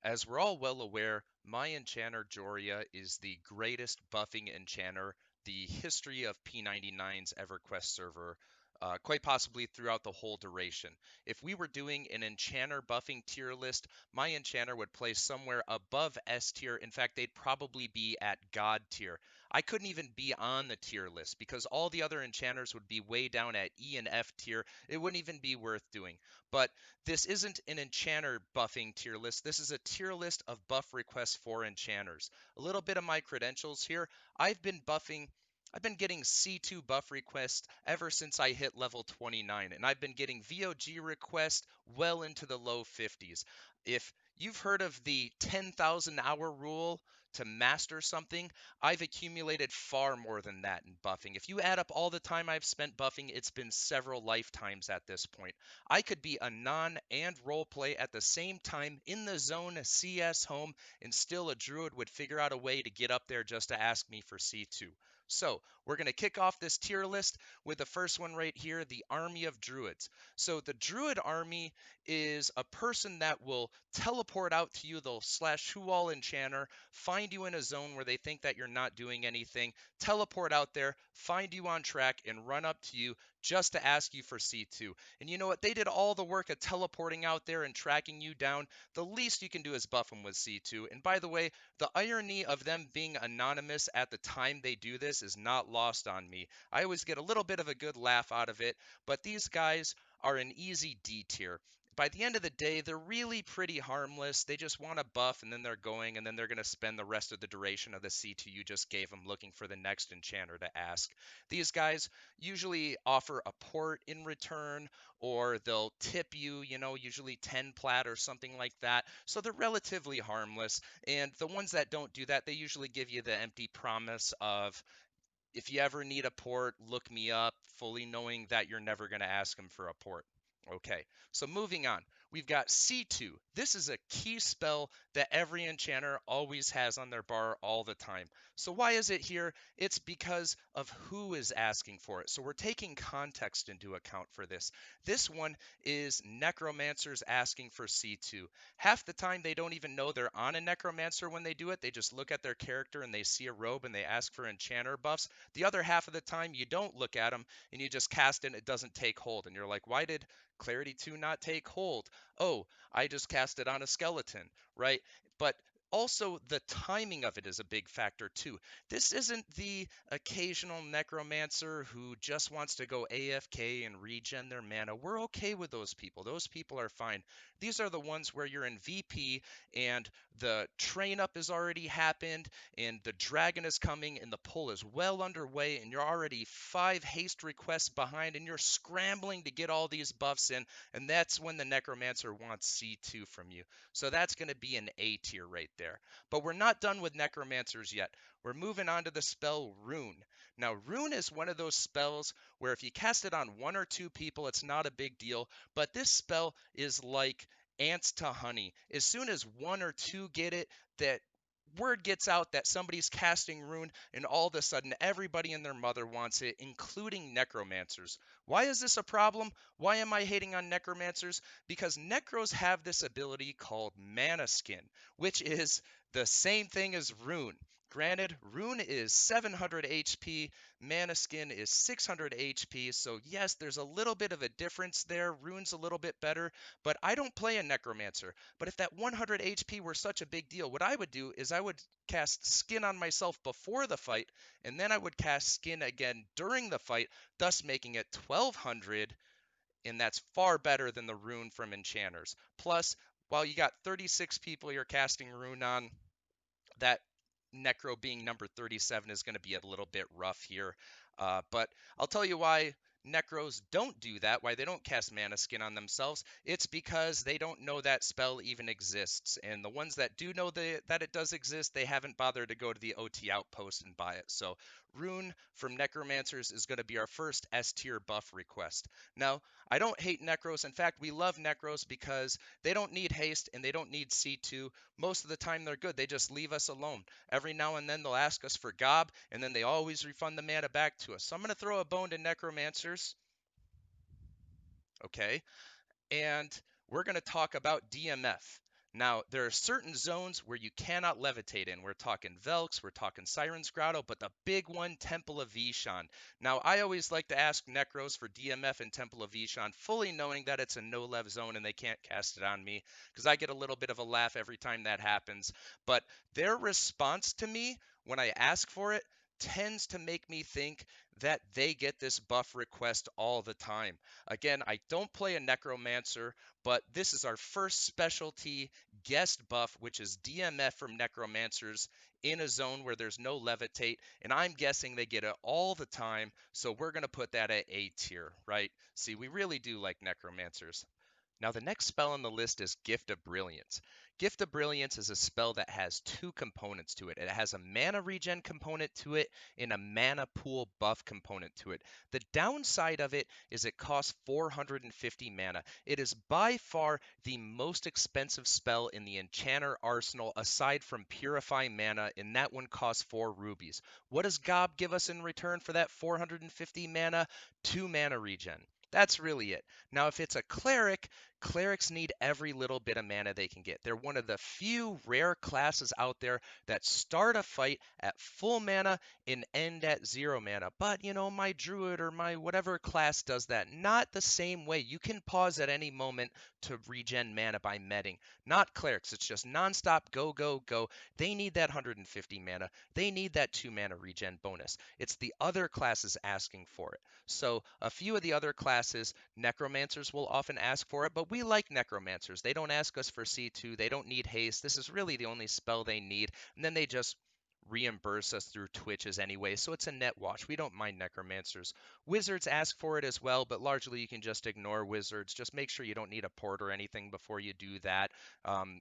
As we're all well aware, my enchanter Joria is the greatest buffing enchanter the history of P99's EverQuest server, quite possibly throughout the whole duration. If we were doing an enchanter buffing tier list, my enchanter would place somewhere above S tier. In fact, they'd probably be at God tier. I couldn't even be on the tier list because all the other enchanters would be way down at E and F tier. It wouldn't even be worth doing. But this isn't an enchanter buffing tier list. This is a tier list of buff requests for enchanters. A little bit of my credentials here. I've been buffing I've been getting C2 buff requests ever since I hit level 29, and I've been getting VOG requests well into the low 50s. If you've heard of the 10,000 hour rule to master something, I've accumulated far more than that in buffing. If you add up all the time I've spent buffing, it's been several lifetimes at this point. I could be a non and roleplay at the same time in the zone CS home, and still a druid would figure out a way to get up there just to ask me for C2. So we're going to kick off this tier list with the first one right here, the Army of Druids. So the Druid Army is a person that will teleport out to you. They'll slash who all enchanter, find you in a zone where they think that you're not doing anything, teleport out there, find you on track, and run up to you just to ask you for C2. And you know what? They did all the work of teleporting out there and tracking you down. The least you can do is buff them with C2. And by the way, the irony of them being anonymous at the time they do this is not lost on me. I always get a little bit of a good laugh out of it, but these guys are an easy D tier. By the end of the day, they're really pretty harmless. They just want to buff and then they're going, and then they're going to spend the rest of the duration of the C2 you just gave them looking for the next enchanter to ask. These guys usually offer a port in return, or they'll tip you, usually 10 plat or something like that. So they're relatively harmless. And the ones that don't do that, they usually give you the empty promise of, if you ever need a port, look me up, fully knowing that you're never going to ask them for a port. Okay, so moving on. We've got C2. This is a key spell that every enchanter always has on their bar all the time. So why is it here? It's because of who is asking for it. So we're taking context into account for this. This one is necromancers asking for C2. Half the time they don't even know they're on a necromancer when they do it. They just look at their character and they see a robe and they ask for enchanter buffs. The other half of the time you don't look at them and you just cast it and it doesn't take hold. And you're like, why did Clarity 2 not take hold? Oh, I just cast it on a skeleton, right? But also the timing of it is a big factor too. This isn't the occasional necromancer who just wants to go AFK and regen their mana. We're okay with those people. Those people are fine. These are the ones where you're in VP and the train up has already happened and the dragon is coming and the pull is well underway and you're already 5 haste requests behind and you're scrambling to get all these buffs in, and that's when the necromancer wants C2 from you. So that's going to be an A tier right there. But we're not done with necromancers yet. We're moving on to the spell Rune. Now, Rune is one of those spells where if you cast it on 1 or 2 people, it's not a big deal, but this spell is like ants to honey. As soon as 1 or 2 get it, that word gets out that somebody's casting Rune, and all of a sudden everybody and their mother wants it, including necromancers. Why is this a problem? Why am I hating on necromancers? Because necros have this ability called mana skin, which is the same thing as Rune. Granted, Rune is 700 HP, Mana Skin is 600 HP, so yes, there's a little bit of a difference there. Rune's a little bit better, but I don't play a Necromancer. But if that 100 HP were such a big deal, what I would do is I would cast Skin on myself before the fight, and then I would cast Skin again during the fight, thus making it 1200, and that's far better than the Rune from Enchanters. Plus, while you got 36 people you're casting Rune on, that Necro being number 37 is going to be a little bit rough here. But I'll tell you why Necros don't do that, why they don't cast Mana Skin on themselves. It's because they don't know that spell even exists. And the ones that do know that it does exist, they haven't bothered to go to the OT Outpost and buy it. So Rune from Necromancers is going to be our first S tier buff request. Now, I don't hate Necros. In fact, we love Necros because they don't need haste and they don't need C2. Most of the time they're good. They just leave us alone. Every now and then they'll ask us for gob, and then they always refund the mana back to us. So I'm going to throw a bone to necromancers. Okay. And we're going to talk about DMF. Now, there are certain zones where you cannot levitate in. We're talking Velks, we're talking Siren's Grotto, but the big one, Temple of Vishan. Now, I always like to ask Necros for DMF and Temple of Vishan, fully knowing that it's a no-lev zone and they can't cast it on me, because I get a little bit of a laugh every time that happens. But their response to me when I ask for it tends to make me think that they get this buff request all the time. Again, I don't play a Necromancer, but this is our first specialty guest buff, which is DMF from Necromancers in a zone where there's no levitate, and I'm guessing they get it all the time, so we're going to put that at A tier, right? See, we really do like Necromancers. Now, the next spell on the list is Gift of Brilliance. Gift of Brilliance is a spell that has two components to it. It has a mana regen component to it and a mana pool buff component to it. The downside of it is it costs 450 mana. It is by far the most expensive spell in the Enchanter arsenal aside from Purify Mana, and that one costs 4 rubies. What does Gob give us in return for that 450 mana? 2 mana regen. That's really it. Now, if it's a cleric, clerics need every little bit of mana they can get. They're one of the few rare classes out there that start a fight at full mana and end at 0 mana. But, my druid or my whatever class does that. Not the same way. You can pause at any moment to regen mana by medding. Not clerics. It's just nonstop go, go, go. They need that 150 mana. They need that 2 mana regen bonus. It's the other classes asking for it. So a few of the other classes, Necromancers will often ask for it, but we like Necromancers. They don't ask us for C2. They don't need haste. This is really the only spell they need. And then they just reimburse us through Twitches anyway, so it's a net wash. We don't mind Necromancers. Wizards ask for it as well, but largely you can just ignore Wizards. Just make sure you don't need a port or anything before you do that.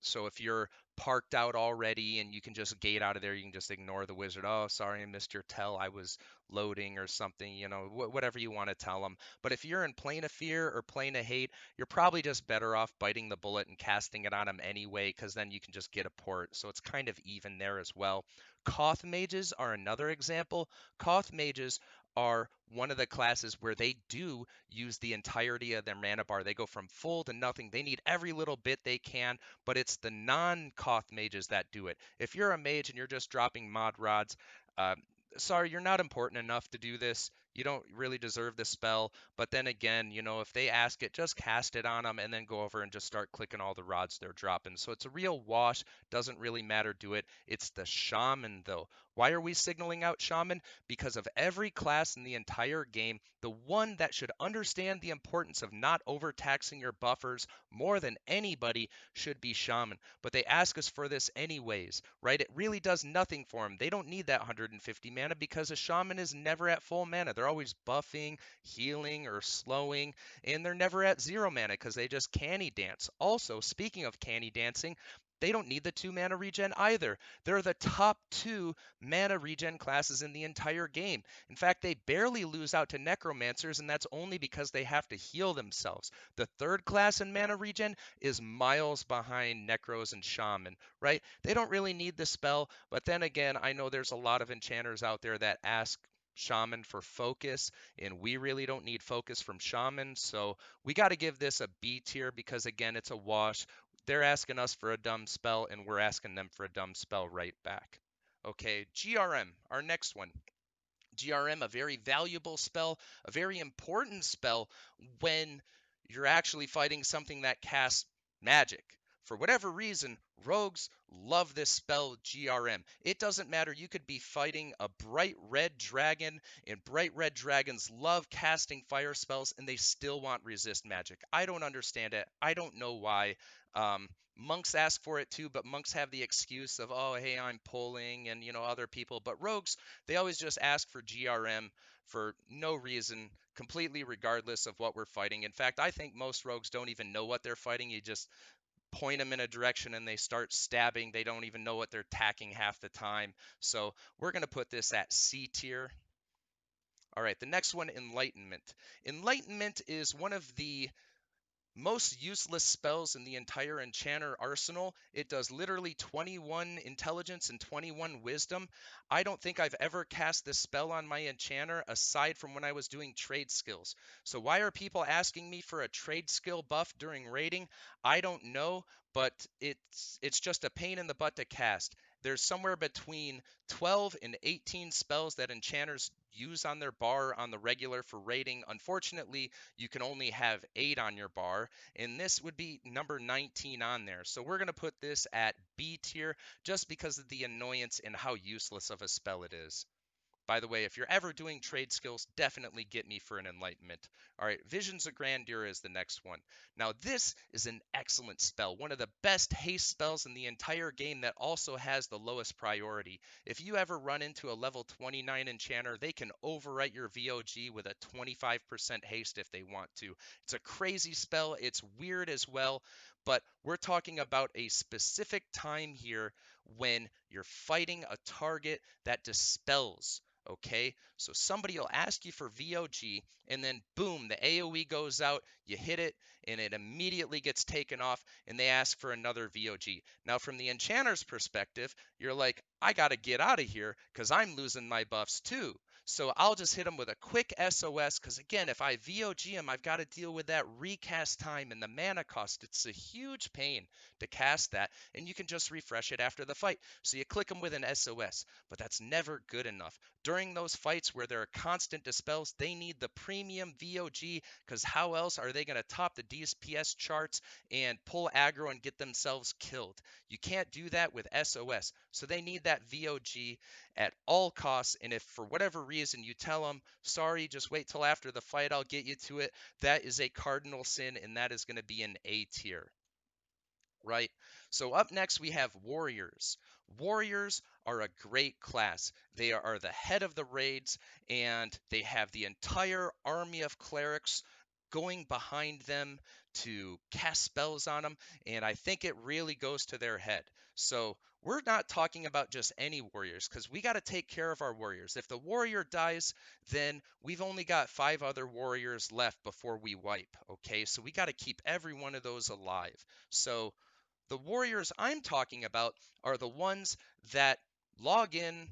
So if you're parked out already and you can just gate out of there, you can just ignore the Wizard. Oh, sorry, I missed your tell. I was loading or something, whatever you want to tell them. But if you're in Plane of Fear or Plane of Hate, you're probably just better off biting the bullet and casting it on them anyway, because then you can just get a port. So it's kind of even there as well. Koth mages are another example. Koth mages are one of the classes where they do use the entirety of their mana bar. They go from full to nothing. They need every little bit they can, but it's the non-Koth mages that do it. If you're a mage and you're just dropping mod rods, uh, sorry, you're not important enough to do this. You don't really deserve the spell. But then again, if they ask it, just cast it on them and then go over and just start clicking all the rods they're dropping. So it's a real wash. Doesn't really matter, do it. It's the shaman, though. Why are we signaling out shaman? Because of every class in the entire game, the one that should understand the importance of not overtaxing your buffers more than anybody should be shaman. But they ask us for this anyways, right? It really does nothing for them. They don't need that 150 mana because a shaman is never at full mana. They're always buffing, healing, or slowing, and they're never at 0 mana because they just canny dance. Also, speaking of canny dancing, they don't need the 2 mana regen either. They're the top 2 mana regen classes in the entire game. In fact, they barely lose out to Necromancers, and that's only because they have to heal themselves. The third class in mana regen is miles behind Necros and Shaman, right? They don't really need the spell, but then again, I know there's a lot of enchanters out there that ask Shaman for focus, and we really don't need focus from Shaman, so we got to give this a B tier because, again, it's a wash. They're asking us for a dumb spell, and we're asking them for a dumb spell right back. Okay, GRM, our next one. GRM, a very valuable spell, a very important spell when you're actually fighting something that casts magic. For whatever reason, rogues love this spell GRM. It doesn't matter. You could be fighting a bright red dragon, and bright red dragons love casting fire spells, and they still want resist magic. I don't understand it. I don't know why. Monks ask for it too, but monks have the excuse of, oh, hey, I'm pulling, and other people. But rogues, they always just ask for GRM for no reason, completely regardless of what we're fighting. In fact, I think most rogues don't even know what they're fighting. You just point them in a direction and they start stabbing. They don't even know what they're attacking half the time. So we're going to put this at C tier. All right, the next one, Enlightenment. Enlightenment is one of the most useless spells in the entire Enchanter arsenal. It does literally 21 intelligence and 21 wisdom. I don't think I've ever cast this spell on my Enchanter aside from when I was doing trade skills. So why are people asking me for a trade skill buff during raiding? I don't know, but it's just a pain in the butt to cast. There's somewhere between 12 and 18 spells that enchanters use on their bar on the regular for rating. Unfortunately, you can only have 8 on your bar, and this would be number 19 on there. So we're going to put this at B tier just because of the annoyance and how useless of a spell it is. By the way, if you're ever doing trade skills, definitely get me for an enlightenment. All right, Visions of Grandeur is the next one. Now, this is an excellent spell, one of the best haste spells in the entire game that also has the lowest priority. If you ever run into a level 29 enchanter, they can overwrite your VOG with a 25% haste if they want to. It's a crazy spell, it's weird as well, but we're talking about a specific time here when you're fighting a target that dispels. Okay, so somebody will ask you for VOG, and then boom, the AoE goes out, you hit it, and it immediately gets taken off, and they ask for another VOG. Now, from the enchanter's perspective, you're like, I gotta get out of here because I'm losing my buffs too. So I'll just hit them with a quick SOS because, again, if I VOG them, I've got to deal with that recast time and the mana cost. It's a huge pain to cast that, and you can just refresh it after the fight. So you click them with an SOS, but that's never good enough. During those fights where there are constant dispels, they need the premium VOG because how else are they going to top the DPS charts and pull aggro and get themselves killed? You can't do that with SOS. So they need that VOG at all costs. And if for whatever reason you tell them, sorry, just wait till after the fight, I'll get you to it, that is a cardinal sin, and that is going to be an A tier. Right? So up next we have warriors. Warriors are a great class. They are the head of the raids, and they have the entire army of clerics going behind them to cast spells on them, and I think it really goes to their head. So we're not talking about just any warriors because we got to take care of our warriors. If the warrior dies, then we've only got 5 other warriors left before we wipe. Okay, so we got to keep every one of those alive. So the warriors I'm talking about are the ones that log in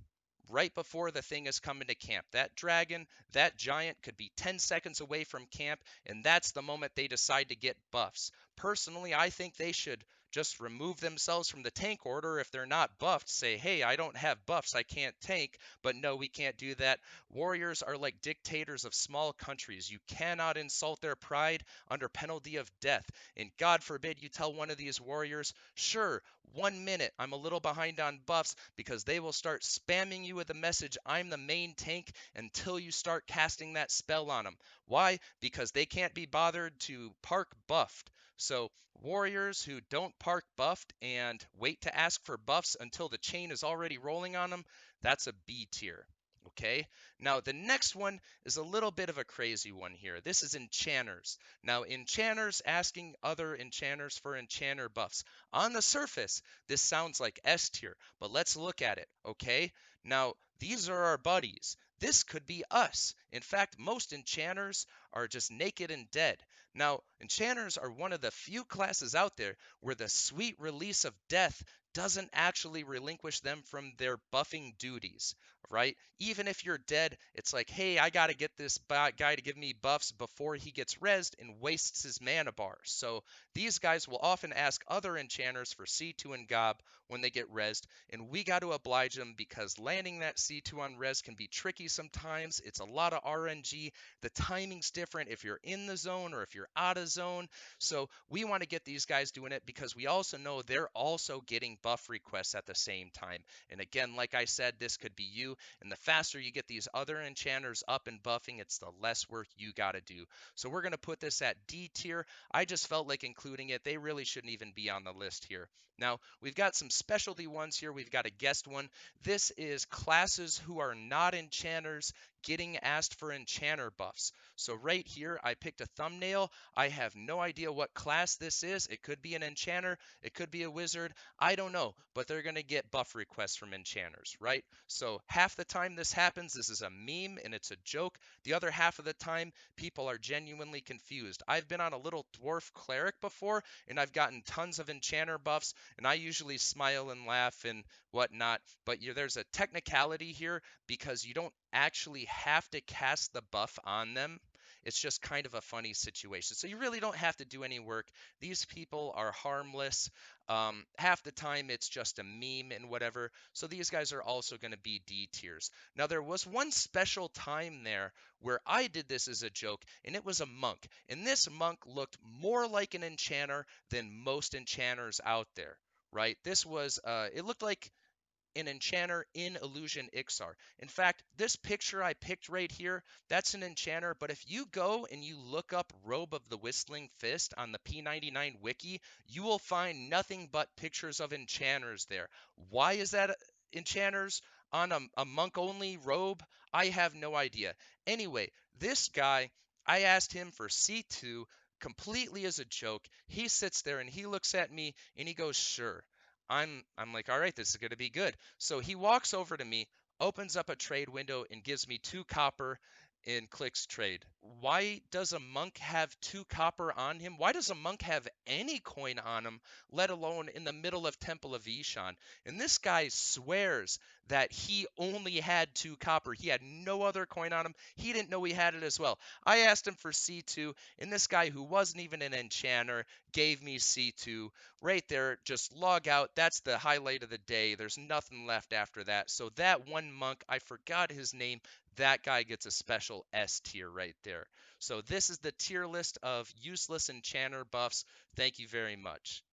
right before the thing is coming to camp. That dragon, that giant could be 10 seconds away from camp, and that's the moment they decide to get buffs. Personally, I think they should just remove themselves from the tank order if they're not buffed. Say, hey, I don't have buffs, I can't tank. But no, we can't do that. Warriors are like dictators of small countries. You cannot insult their pride under penalty of death. And God forbid you tell one of these warriors, sure, 1 minute, I'm a little behind on buffs, because they will start spamming you with the message, I'm the main tank, until you start casting that spell on them. Why? Because they can't be bothered to park buffed. So warriors who don't park buffed and wait to ask for buffs until the chain is already rolling on them, that's a B tier. Okay, now the next one is a little bit of a crazy one here. This is enchanters. Now, enchanters asking other enchanters for enchanter buffs. On the surface, this sounds like S tier, but let's look at it, okay? Now, these are our buddies. This could be us. In fact, most enchanters are just naked and dead. Now, enchanters are one of the few classes out there where the sweet release of death doesn't actually relinquish them from their buffing duties, right? Even if you're dead, it's like, hey, I got to get this guy to give me buffs before he gets rezzed and wastes his mana bar. So these guys will often ask other enchanters for C2 and Gob when they get rezzed, and we got to oblige them because landing that C2 on res can be tricky sometimes. It's a lot of RNG. The timing's different if you're in the zone or if you're out of zone. So we want to get these guys doing it because we also know they're also getting buff requests at the same time. And again, like I said, this could be you. And the faster you get these other enchanters up and buffing, it's the less work you got to do. So we're going to put this at D tier. I just felt like including it. They really shouldn't even be on the list here. Now, we've got some specialty ones here. We've got a guest one. This is classes who are not enchanters getting asked for enchanter buffs. So right here, I picked a thumbnail. I have no idea what class this is. It could be an enchanter. It could be a wizard. I don't know, but they're going to get buff requests from enchanters, right? So half the time this happens, this is a meme and it's a joke. The other half of the time, people are genuinely confused. I've been on a little dwarf cleric before, and I've gotten tons of enchanter buffs, and I usually smile and laugh and whatnot, but there's a technicality here because you don't actually have to cast the buff on them. It's just kind of a funny situation. So you really don't have to do any work. These people are harmless. Half the time it's just a meme and whatever. So these guys are also going to be D tiers. Now there was one special time there where I did this as a joke, and it was a monk. And this monk looked more like an enchanter than most enchanters out there, right? This was, it looked like an enchanter in Illusion Ixar. In fact, this picture I picked right here, that's an enchanter, but if you go and you look up Robe of the Whistling Fist on the P99 wiki, you will find nothing but pictures of enchanters there. Why is that enchanters on a monk-only robe? I have no idea. Anyway, this guy, I asked him for C2 completely as a joke. He sits there and he looks at me and he goes, "Sure." I'm like, all right, this is gonna be good. So he walks over to me, opens up a trade window, and gives me 2 copper and clicks trade. Why does a monk have 2 copper on him? Why does a monk have any coin on him, let alone in the middle of Temple of Ishan? And this guy swears that he only had 2 copper. He had no other coin on him. He didn't know he had it as well. I asked him for C2, and this guy who wasn't even an enchanter gave me C2 right there. Just log out. That's the highlight of the day. There's nothing left after that. So that one monk, I forgot his name. That guy gets a special S tier right there. So this is the tier list of useless enchanter buffs. Thank you very much.